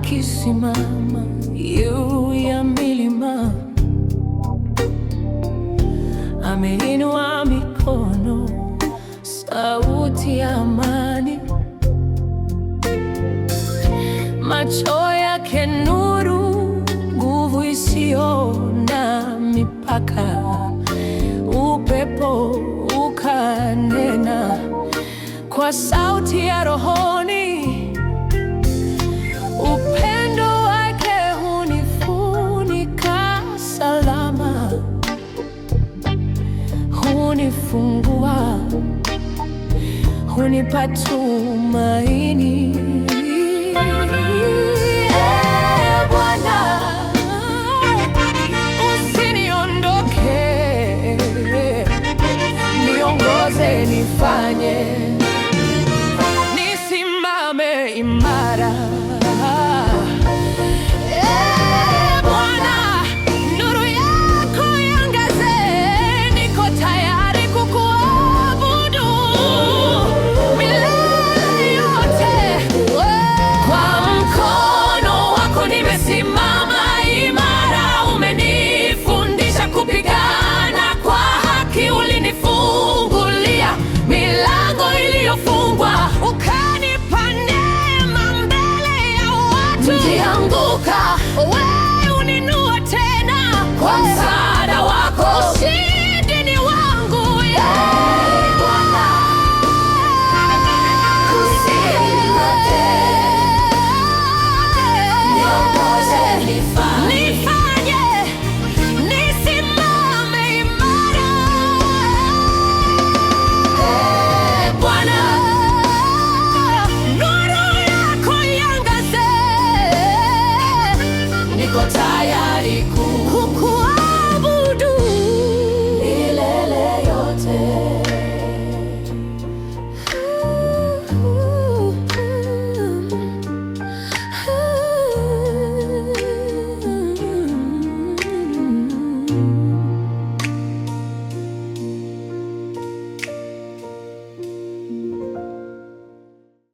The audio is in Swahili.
akisimama juu ya milima, ameinua mikono, sauti ya amani. Macho yake nuru, nguvu isiyo na mipaka. Upepo ukanena kwa sauti ya rohoni. Upendo wake hunifunika salama, hunifungua, hunipa tumaini. Bwana, usiniondoke, niongoze, nifanye nisimame imara.